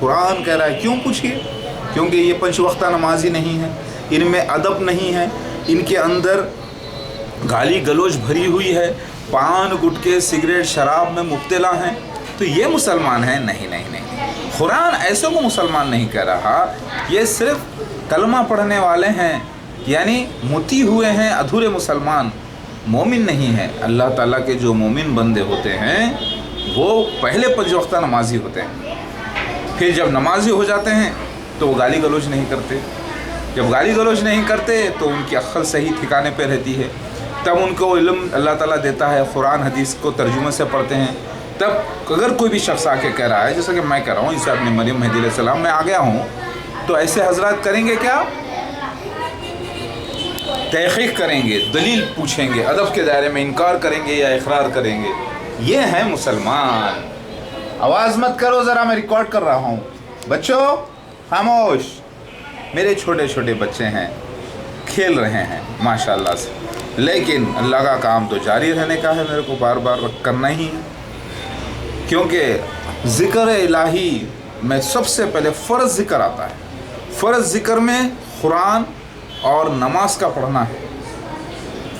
قرآن کہہ رہا ہے۔ کیوں پوچھیے؟ کیونکہ یہ 5 وقتہ نمازی نہیں ہے، ان میں ادب نہیں ہے، ان کے اندر گالی گلوچ بھری ہوئی ہے، پان گٹکے سگریٹ شراب میں مبتلا ہیں، تو یہ مسلمان ہیں؟ نہیں نہیں نہیں، قرآن ایسے کو مسلمان نہیں کہہ رہا، یہ صرف کلمہ پڑھنے والے ہیں، یعنی متی ہوئے ہیں، ادھورے مسلمان، مومن نہیں ہیں۔ اللہ تعالیٰ کے جو مومن بندے ہوتے ہیں وہ پہلے 5 وقتہ نمازی ہوتے ہیں، پھر جب نمازی ہو جاتے ہیں تو وہ گالی گلوچ نہیں کرتے، جب گالی گلوچ نہیں کرتے تو ان کی عقل صحیح ٹھکانے پہ رہتی ہے، تب ان کو علم اللہ تعالیٰ دیتا ہے، قرآن حدیث کو ترجمے سے پڑھتے ہیں۔ تب اگر کوئی بھی شخص آ کے کہہ رہا ہے، جیسا کہ میں کہہ رہا ہوں، جیسے اپنے مریم مہدی علیہ السلام میں آ گیا ہوں، تو ایسے حضرات کریں گے کیا؟ تحقیق کریں گے، دلیل پوچھیں گے، ادب کے دائرے میں انکار کریں گے یا اقرار کریں گے۔ یہ ہیں مسلمان۔ آواز مت کرو ذرا، میں ریکارڈ کر رہا ہوں۔ بچوں خاموش، میرے چھوٹے چھوٹے بچے ہیں، کھیل رہے ہیں ماشاءاللہ سے، لیکن اللہ کا کام تو جاری رہنے کا ہے، میرے کو بار بار کرنا ہی ہے، کیونکہ ذکر الہی میں سب سے پہلے فرض ذکر آتا ہے۔ فرض ذکر میں قرآن اور نماز کا پڑھنا ہے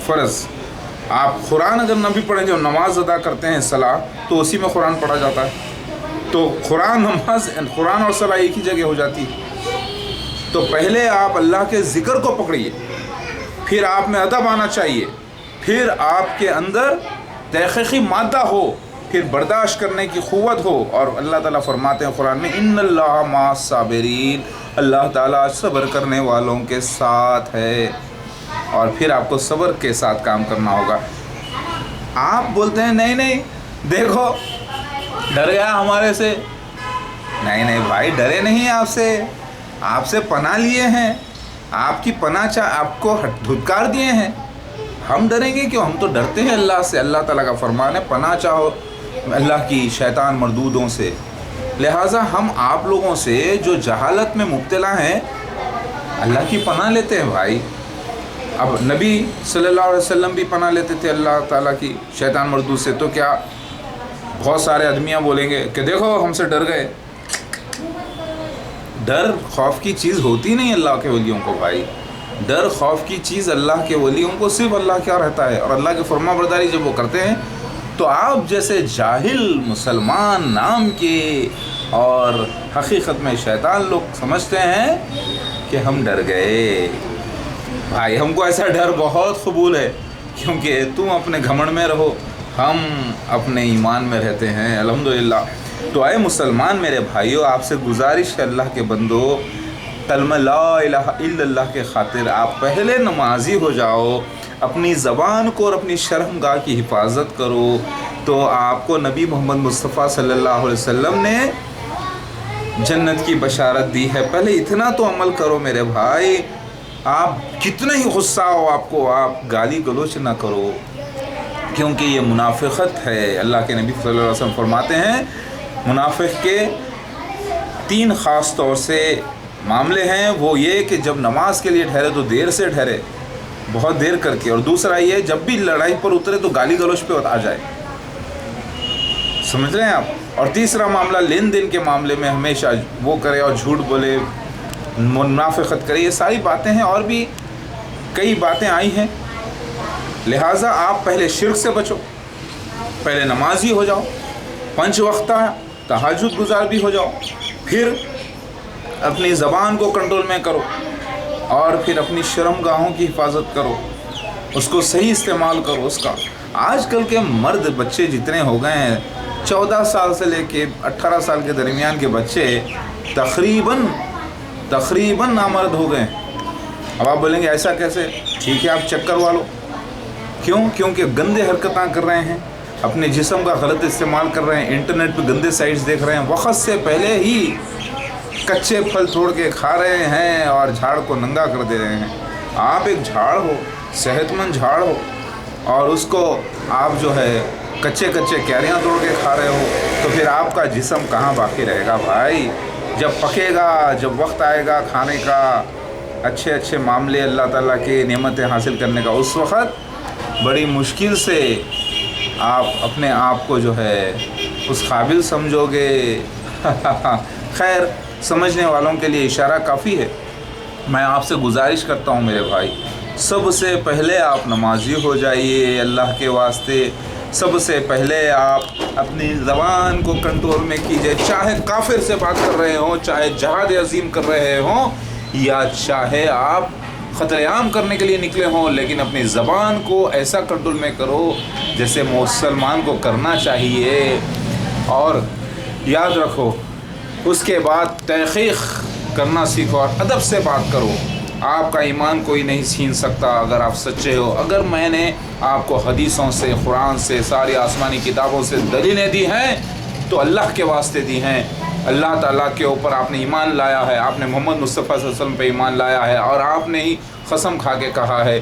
فرض۔ آپ قرآن اگر نہ بھی پڑھیں، جب نماز ادا کرتے ہیں صلاح، تو اسی میں قرآن پڑھا جاتا ہے، تو قرآن اور صلاح ایک ہی جگہ ہو جاتی ہے۔ تو پہلے آپ اللہ کے ذکر کو پکڑیے، پھر آپ میں ادب آنا چاہیے، پھر آپ کے اندر تحقیقی مادہ ہو، پھر برداشت کرنے کی قوت ہو، اور اللہ تعالیٰ فرماتے ہیں قرآن میں ان اللہ مع الصابرین، اللہ تعالیٰ صبر کرنے والوں کے ساتھ ہے، اور پھر آپ کو صبر کے ساتھ کام کرنا ہوگا۔ آپ بولتے ہیں نہیں نہیں دیکھو ڈر گیا ہمارے سے، نہیں نہیں بھائی، ڈرے نہیں آپ سے پناہ لیے ہیں، آپ کی پناہ آپ کو دھتکار دیے ہیں، ہم ڈریں گے کیوں؟ ہم تو ڈرتے ہیں اللہ سے۔ اللہ تعالیٰ کا فرمان ہے پناہ چاہو اللہ کی شیطان مردودوں سے، لہٰذا ہم آپ لوگوں سے جو جہالت میں مبتلا ہیں اللہ کی پناہ لیتے ہیں بھائی۔ اب نبی صلی اللہ علیہ وسلم بھی پناہ لیتے تھے اللہ تعالیٰ کی شیطان مردود سے، تو کیا بہت سارے آدمیاں بولیں گے کہ دیکھو ہم سے ڈر گئے؟ ڈر خوف کی چیز ہوتی نہیں اللہ کے ولیوں کو بھائی، ڈر خوف کی چیز اللہ کے ولیوں کو صرف اللہ کیا رہتا ہے، اور اللہ کی فرما برداری جب وہ کرتے ہیں تو آپ جیسے جاہل مسلمان نام کے اور حقیقت میں شیطان لوگ سمجھتے ہیں کہ ہم ڈر گئے۔ بھائی ہم کو ایسا ڈر بہت قبول ہے، کیونکہ تم اپنے گھمنڈ میں رہو، ہم اپنے ایمان میں رہتے ہیں الحمدللہ۔ تو اے مسلمان میرے بھائیو، آپ سے گزارش ہے اللہ کے بندو، کلمہ لا الہ الا اللہ کے خاطر آپ پہلے نمازی ہو جاؤ، اپنی زبان کو اور اپنی شرمگاہ کی حفاظت کرو، تو آپ کو نبی محمد مصطفیٰ صلی اللہ علیہ وسلم نے جنت کی بشارت دی ہے۔ پہلے اتنا تو عمل کرو میرے بھائی، آپ کتنا ہی غصہ ہو آپ کو، آپ گالی گلوچ نہ کرو، کیونکہ یہ منافقت ہے۔ اللہ کے نبی صلی اللہ علیہ وسلم فرماتے ہیں منافق کے 3 خاص طور سے معاملے ہیں، وہ یہ کہ جب نماز کے لیے ٹھہرے تو دیر سے ٹھہرے، بہت دیر کر کے، اور دوسرا یہ جب بھی لڑائی پر اترے تو گالی گلوچ پہ آ جائے، سمجھ رہے ہیں آپ، اور تیسرا معاملہ لین دین کے معاملے میں ہمیشہ وہ کرے اور جھوٹ بولے، منافقت کرے، یہ ساری باتیں ہیں، اور بھی کئی باتیں آئی ہیں۔ لہٰذا آپ پہلے شرک سے بچو، پہلے نمازی ہو جاؤ، 5 وقتہ تہجد گزار بھی ہو جاؤ، پھر اپنی زبان کو کنٹرول میں کرو، اور پھر اپنی شرمگاہوں کی حفاظت کرو، اس کو صحیح استعمال کرو اس کا۔ آج کل کے مرد بچے جتنے ہو گئے ہیں، 14 سال سے لے کے 18 سال کے درمیان کے بچے تقریباً نامرد ہو گئے ہیں۔ اب آپ بولیں گے ایسا کیسے؟ ٹھیک ہے آپ چیک کروا لو، کیونکہ گندے حرکتاں کر رہے ہیں، اپنے جسم کا غلط استعمال کر رہے ہیں، انٹرنیٹ پہ گندے سائٹس دیکھ رہے ہیں، وقت سے پہلے ہی کچے پھل توڑ کے کھا رہے ہیں اور جھاڑ کو ننگا کر دے رہے ہیں۔ آپ ایک جھاڑ ہو، صحت مند جھاڑ ہو، اور اس کو آپ جو ہے کچے کیریاں توڑ کے کھا رہے ہو، تو پھر آپ کا جسم کہاں باقی رہے گا بھائی؟ جب پکے گا، جب وقت آئے گا کھانے کا، اچھے معاملے اللہ تعالیٰ کے نعمتیں حاصل کرنے کا، اس وقت بڑی مشکل سے آپ اپنے آپ کو جو ہے اس قابل سمجھو گے. خیر سمجھنے والوں کے لیے اشارہ کافی ہے. میں آپ سے گزارش کرتا ہوں میرے بھائی، سب سے پہلے آپ نمازی ہو جائیے اللہ کے واسطے. سب سے پہلے آپ اپنی زبان کو کنٹرول میں کیجئے، چاہے کافر سے بات کر رہے ہوں، چاہے جہاد عظیم کر رہے ہوں، یا چاہے آپ قتل عام کرنے کے لیے نکلے ہوں، لیکن اپنی زبان کو ایسا کنٹرول میں کرو جیسے مسلمان کو کرنا چاہیے. اور یاد رکھو اس کے بعد تحقیق کرنا سیکھو اور ادب سے بات کرو. آپ کا ایمان کوئی نہیں چھین سکتا اگر آپ سچے ہو. اگر میں نے آپ کو حدیثوں سے، قرآن سے، ساری آسمانی کتابوں سے دلیلیں دی ہیں تو اللہ کے واسطے دی ہیں. اللہ تعالیٰ کے اوپر آپ نے ایمان لایا ہے، آپ نے محمد مصطفیٰ صلی اللہ علیہ وسلم پہ ایمان لایا ہے، اور آپ نے ہی قسم کھا کے کہا ہے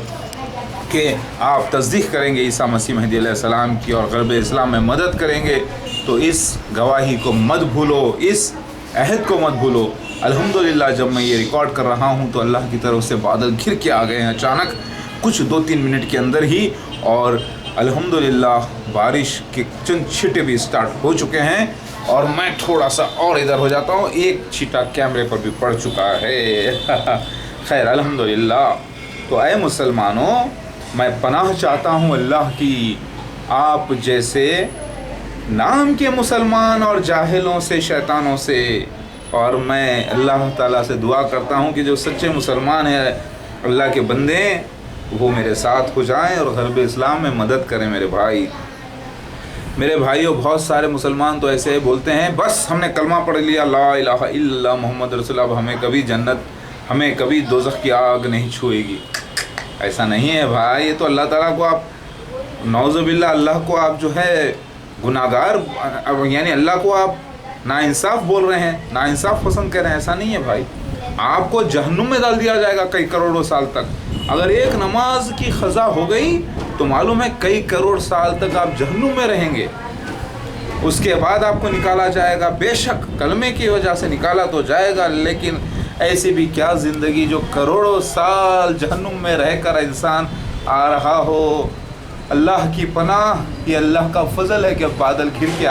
کہ آپ تصدیق کریں گے عیسیٰ مسیح مہدی علیہ السلام کی اور غرب اسلام میں مدد کریں گے. تو اس گواہی کو مت بھولو، اس عہد کو مت بھولو. الحمدللہ جب میں یہ ریکارڈ کر رہا ہوں تو اللہ کی طرف سے بادل گھر کے آ گئے ہیں اچانک کچھ 2-3 منٹ کے اندر ہی، اور الحمدللہ بارش کے چند چھٹے بھی سٹارٹ ہو چکے ہیں. اور میں تھوڑا سا اور ادھر ہو جاتا ہوں، ایک چھٹا کیمرے پر بھی پڑ چکا ہے. خیر الحمدللہ. تو اے مسلمانوں، میں پناہ چاہتا ہوں اللہ کی آپ جیسے نام کے مسلمان اور جاہلوں سے، شیطانوں سے. اور میں اللہ تعالیٰ سے دعا کرتا ہوں کہ جو سچے مسلمان ہیں، اللہ کے بندے، وہ میرے ساتھ ہو جائیں اور غرب اسلام میں مدد کریں. میرے بھائیوں، بہت سارے مسلمان تو ایسے بولتے ہیں بس ہم نے کلمہ پڑھ لیا لا الہ الا اللہ محمد رسول اللہ، ہمیں کبھی جنت، ہمیں کبھی دوزخ کی آگ نہیں چھوئے گی. ایسا نہیں ہے بھائی. یہ تو اللہ تعالیٰ کو آپ نعوذ باللہ، اللہ کو آپ جو ہے گناہگار، یعنی اللہ کو آپ ناانصاف بول رہے ہیں، ناانصاف پسند کر رہے ہیں. ایسا نہیں ہے بھائی. آپ کو جہنم میں ڈال دیا جائے گا کئی کروڑوں سال تک. اگر ایک نماز کی قضا ہو گئی تو معلوم ہے کئی کروڑ سال تک آپ جہنم میں رہیں گے. اس کے بعد آپ کو نکالا جائے گا. بے شک کلمے کی وجہ سے نکالا تو جائے گا، لیکن ایسی بھی کیا زندگی جو کروڑوں سال جہنم میں رہ کر انسان آ رہا ہو. اللہ کی پناہ، یہ اللہ کا فضل ہے کہ بادل گھر کے